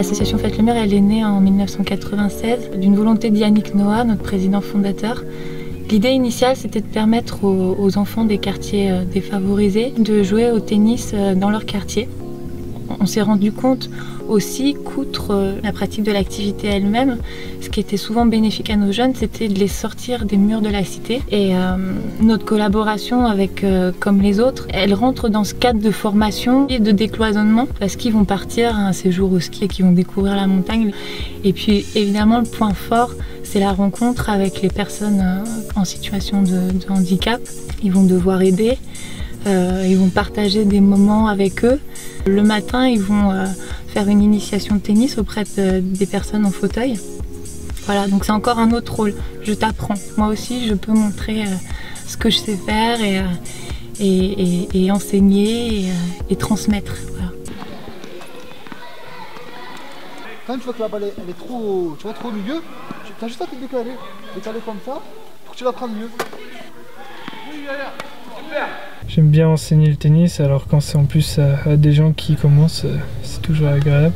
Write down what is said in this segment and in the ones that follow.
L'association Faites le Mur, elle est née en 1996 d'une volonté d'Yannick Noah, notre président fondateur. L'idée initiale, c'était de permettre aux enfants des quartiers défavorisés de jouer au tennis dans leur quartier. On s'est rendu compte aussi qu'outre la pratique de l'activité elle-même, ce qui était souvent bénéfique à nos jeunes, c'était de les sortir des murs de la cité. Et notre collaboration avec Comme les autres, elle rentre dans ce cadre de formation et de décloisonnement, parce qu'ils vont partir à un séjour au ski et qu'ils vont découvrir la montagne. Et puis évidemment, le point fort, c'est la rencontre avec les personnes en situation de handicap. Ils vont devoir aider. Ils vont partager des moments avec eux. Le matin, ils vont faire une initiation de tennis auprès des personnes en fauteuil. Voilà, donc c'est encore un autre rôle. Je t'apprends. Moi aussi, je peux montrer ce que je sais faire et enseigner et transmettre. Voilà. Quand tu vois que la balle elle est trop, tu vois, trop au milieu, tu as juste à te décaler comme ça pour que tu la prennes mieux. J'aime bien enseigner le tennis, alors quand c'est en plus à des gens qui commencent, c'est toujours agréable.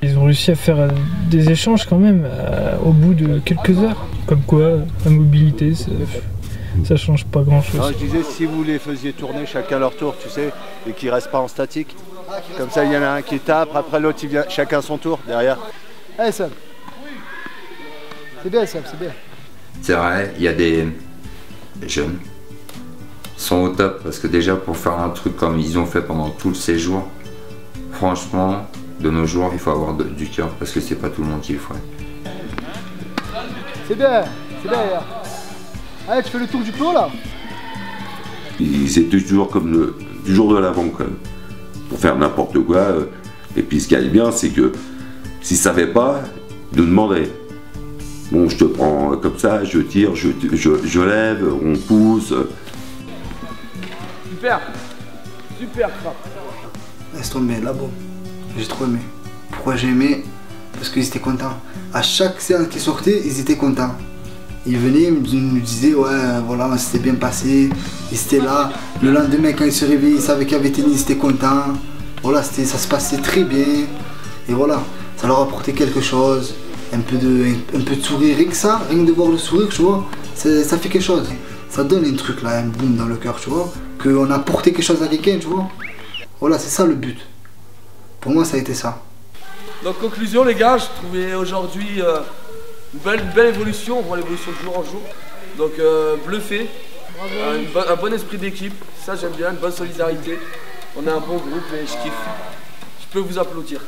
Ils ont réussi à faire des échanges quand même au bout de quelques heures. Comme quoi, la mobilité, ça change pas grand chose. Non, je disais, si vous les faisiez tourner chacun leur tour, tu sais, et qu'ils restent pas en statique. Comme ça, il y en a un qui tape, après l'autre, il vient chacun son tour derrière. Allez, Sam. C'est bien, Sam, c'est bien. C'est vrai, il y a des jeunes qui sont au top, parce que déjà pour faire un truc comme ils ont fait pendant tout le séjour, franchement, de nos jours, il faut avoir du cœur, parce que c'est pas tout le monde qui le ferait. C'est bien, c'est bien. Allez, tu fais le tour du clos là. C'est toujours comme du jour de l'avant, quand même. Pour faire n'importe quoi. Et puis ce qui est bien, c'est que s'ils ne savaient pas, ils nous demanderaient. Bon, je te prends comme ça, je tire, je lève, on pousse. Super, super frappe. Laisse tomber, là-bas. J'ai trop aimé. Pourquoi j'ai aimé? Parce qu'ils étaient contents. À chaque séance qui sortait, ils étaient contents. Ils venaient, ils me disaient, ouais, voilà, c'était bien passé. Ils étaient là. Le lendemain, quand ils se réveillaient, ils savaient qu'il y avait tennis, ils étaient contents. Voilà, ça se passait très bien. Et voilà, ça leur apportait quelque chose. Un peu de sourire, rien que ça, rien que de voir le sourire, tu vois, ça fait quelque chose. Ça donne un truc là, un boom dans le cœur, tu vois. Qu'on a apporté quelque chose à quelqu'un, tu vois. Voilà, c'est ça le but. Pour moi, ça a été ça. Donc, conclusion, les gars, je trouvais aujourd'hui une belle évolution. On voit l'évolution de jour en jour. Donc, bluffé. Un bon esprit d'équipe. Ça, j'aime bien. Une bonne solidarité. On est un bon groupe et je kiffe. Je peux vous applaudir.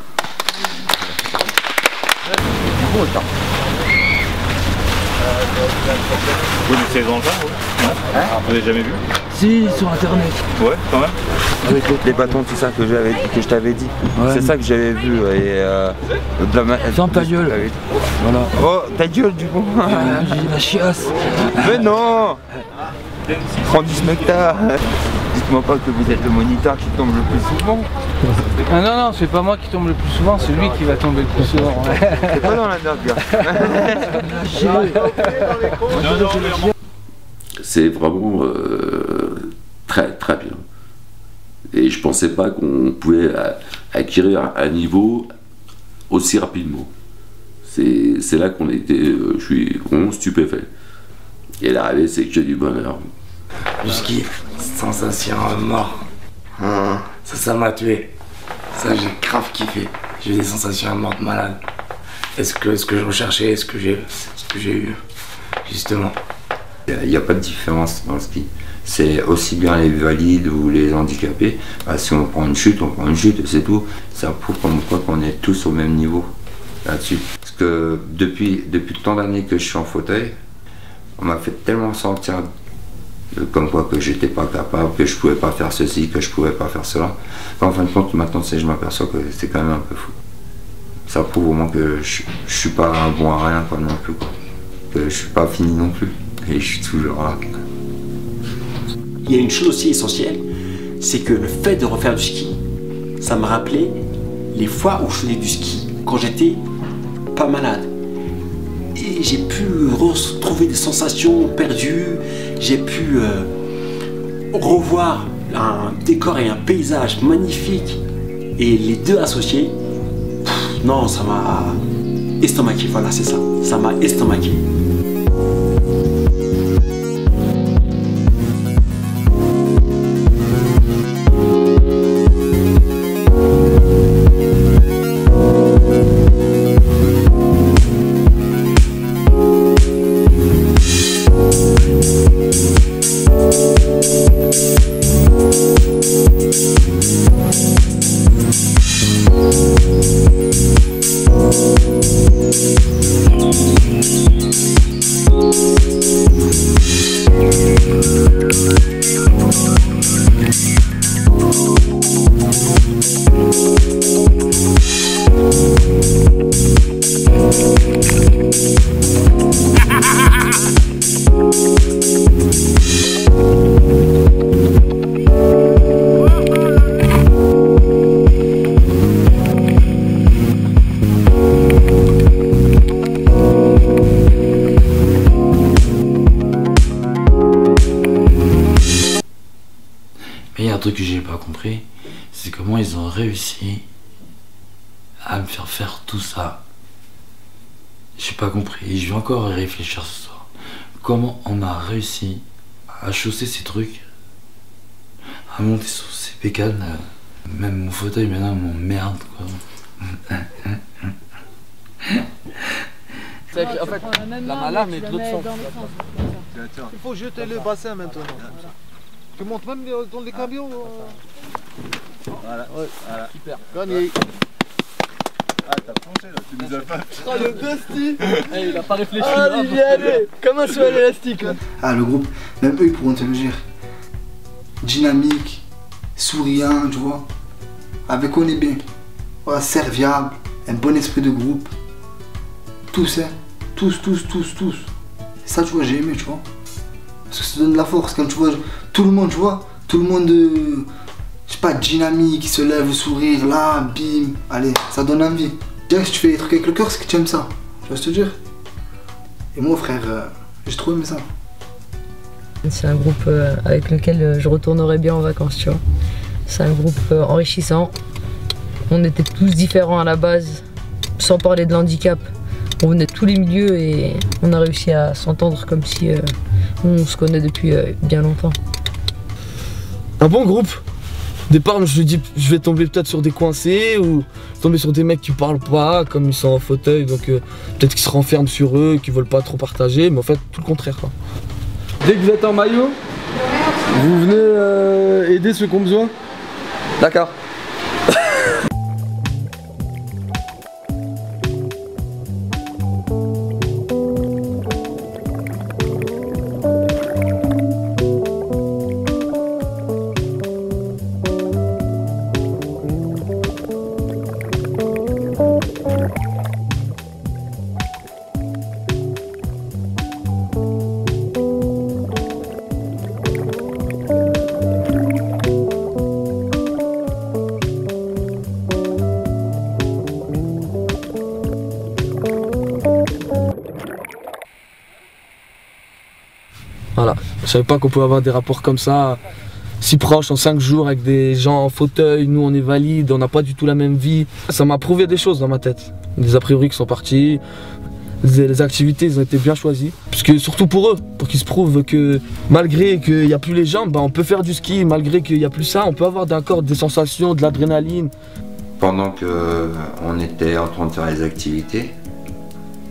Bon, attends. Vous connaissez dans le genre, ouais. Vous n'avez jamais vu? Si, sur internet. Ouais, quand même. Avec les bâtons, tout ça que je t'avais dit. Ouais, c'est ça que j'avais vu. Et ferme ta gueule. Voilà. Oh, ta gueule du coup. J'ai dit la chiasse. Mais non. 30 hectares. Dites-moi pas que vous êtes le moniteur qui tombe le plus souvent. Ah non, non, c'est pas moi qui tombe le plus souvent, c'est lui qui va tomber le plus souvent. C'est pas dans la note, gars. C'est vraiment très très bien. Et je pensais pas qu'on pouvait acquérir un niveau aussi rapidement. C'est là qu'on était, je suis vraiment stupéfait. Et l'arrivée, c'est que j'ai du bonheur. Du ski, sensation mort. Ça m'a tué. Ça, j'ai grave kiffé. J'ai eu des sensations à mort de malade. Est-ce que je recherchais, ce que j'ai eu, justement. Il n'y a pas de différence dans le ski. C'est aussi bien les valides ou les handicapés. Bah, si on prend une chute, et c'est tout. Ça prouve comme quoi qu'on est tous au même niveau là-dessus. Parce que depuis tant d'années que je suis en fauteuil, on m'a fait tellement sentir comme quoi que j'étais pas capable, que je pouvais pas faire ceci, que je pouvais pas faire cela. En fin de compte, maintenant, je m'aperçois que c'est quand même un peu fou. Ça prouve au moins que je suis pas bon à rien, quoi, non plus, quoi. Que je suis pas fini non plus. Et je suis toujours là. Il y a une chose aussi essentielle, c'est que le fait de refaire du ski, ça me rappelait les fois où je faisais du ski, quand j'étais pas malade. Et j'ai pu retrouver des sensations perdues, j'ai pu revoir un décor et un paysage magnifique. Et les deux associés, Non, ça m'a estomaqué, voilà, c'est ça. Ça m'a estomaqué. Mais il y a un truc que j'ai pas compris, c'est comment ils ont réussi à me faire faire tout ça. J'ai pas compris, et je vais encore y réfléchir ce soir. Comment on a réussi à chausser ces trucs, à monter sur ces bécanes, même mon fauteuil maintenant m'emmerde quoi. En fait, la malade mais de l'autre sens. Il faut jeter le bassin maintenant. Tu montes même dans les camions. Voilà, ouais. Voilà. Super. Gagné. Ah, t'as planché là, tu nous as pas. Oh le Dusty. Il a pas réfléchi. Ah, il y est allé. Comme un saut à l'élastique là. Ah, le groupe, même eux ils pourront te le dire. Dynamique, souriant, tu vois. Avec on est bien. Voilà, serviable, un bon esprit de groupe. Tous, hein. Tous. C'est ça, tu vois, j'ai aimé, tu vois. Parce que ça donne de la force quand tu vois tout le monde, tu vois. Tout le monde, je sais pas, dynamique, qui se lève, le sourire, là, bim. Allez, ça donne envie. Déjà, si tu fais des trucs avec le cœur, c'est que tu aimes ça. Tu vois ce que je veux dire? Et moi, frère, j'ai trop aimé ça. C'est un groupe avec lequel je retournerai bien en vacances, tu vois. C'est un groupe enrichissant. On était tous différents à la base, sans parler de l'handicap. On venait de tous les milieux et on a réussi à s'entendre comme si on se connaît depuis bien longtemps. Un bon groupe. Au départ, je me suis dit, je vais tomber peut-être sur des coincés ou tomber sur des mecs qui parlent pas, comme ils sont en fauteuil, donc peut-être qu'ils se renferment sur eux, qu'ils veulent pas trop partager, mais en fait, tout le contraire, quoi. Dès que vous êtes en maillot, vous venez aider ceux qui ont besoin. D'accord. Voilà, je savais pas qu'on pouvait avoir des rapports comme ça, si proches en 5 jours avec des gens en fauteuil, nous on est valides, on n'a pas du tout la même vie. Ça m'a prouvé des choses dans ma tête, des a priori qui sont partis, les activités ils ont été bien choisies. Parce que surtout pour eux, pour qu'ils se prouvent que malgré qu'il n'y a plus les jambes, ben on peut faire du ski, malgré qu'il n'y a plus ça, on peut avoir encore des sensations, de l'adrénaline. Pendant qu'on était en train de faire les activités,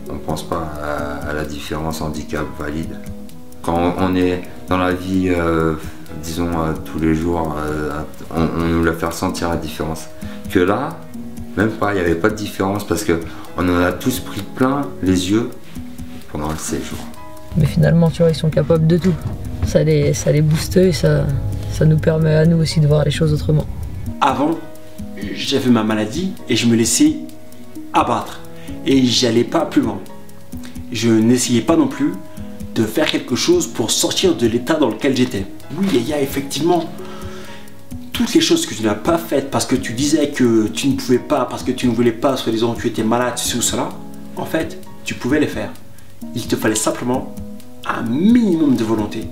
on ne pense pas à la différence handicap-valide. Quand on est dans la vie, disons, tous les jours, on nous l'a fait ressentir la différence. Que là, même pas, il n'y avait pas de différence parce qu'on en a tous pris plein les yeux pendant le séjour. Mais finalement, tu vois, ils sont capables de tout. Ça les booste et ça nous permet à nous aussi de voir les choses autrement. Avant, j'avais ma maladie et je me laissais abattre. Et j'allais pas plus loin. Je n'essayais pas non plus de faire quelque chose pour sortir de l'état dans lequel j'étais. Oui, il y a effectivement toutes les choses que tu n'as pas faites parce que tu disais que tu ne pouvais pas, parce que tu ne voulais pas, soi-disant tu étais malade, ceci ou cela. En fait, tu pouvais les faire. Il te fallait simplement un minimum de volonté.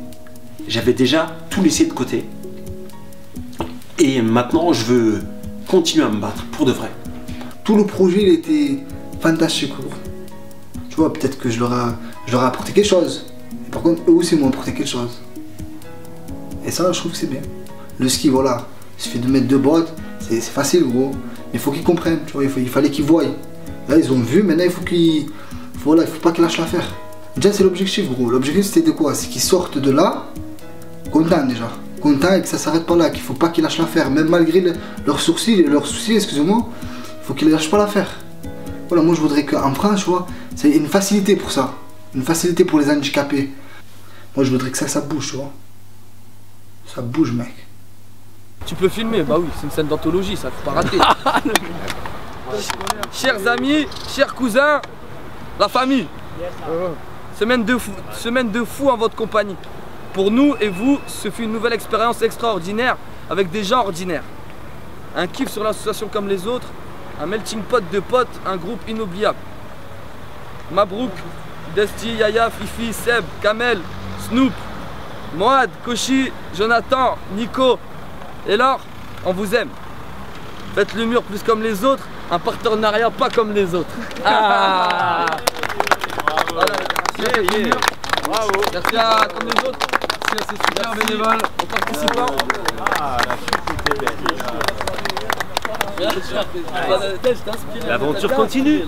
J'avais déjà tout laissé de côté. Et maintenant, je veux continuer à me battre pour de vrai. tout le projet il était fantastique, gros. Tu vois, peut-être que je leur ai apporté quelque chose. Et par contre, eux aussi m'ont apporté quelque chose. Et ça, je trouve que c'est bien. Le ski, voilà, il suffit de mettre 2 boîtes, c'est facile, gros. Mais il faut qu'ils comprennent, tu vois, il fallait qu'ils voient. Là, ils ont vu, maintenant, il faut qu'ils... Voilà, il faut pas qu'ils lâchent l'affaire. Déjà, c'est l'objectif, gros. L'objectif, c'était de quoi? C'est qu'ils sortent de là, contents déjà. Contents et que ça s'arrête pas là, qu'il faut pas qu'ils lâchent l'affaire. Même malgré leurs soucis, excusez-moi, il faut qu'ils ne lâchent pas l'affaire. Voilà, moi, je voudrais qu'en France, tu vois, c'est une facilité pour ça. Une facilité pour les handicapés. Moi, je voudrais que ça bouge, tu vois. Ça bouge, mec. Tu peux filmer, bah oui, c'est une scène d'anthologie, ça, faut pas rater. Chers amis, chers cousins, la famille. Semaine de fou en votre compagnie. Pour nous et vous, ce fut une nouvelle expérience extraordinaire avec des gens ordinaires. Un kiff sur l'association comme les autres, un melting pot de potes, un groupe inoubliable. Mabrouk, Desti, Yaya, Fifi, Seb, Kamel, Snoop, Moad, Koshi, Jonathan, Nico. Et alors, on vous aime. Faites le mur plus comme les autres, un partenariat pas comme les autres. Ah voilà, merci. Bravo. Merci à comme les autres. Merci à ces super bénévoles, aux participants. Ah, la chute était belle. L'aventure continue.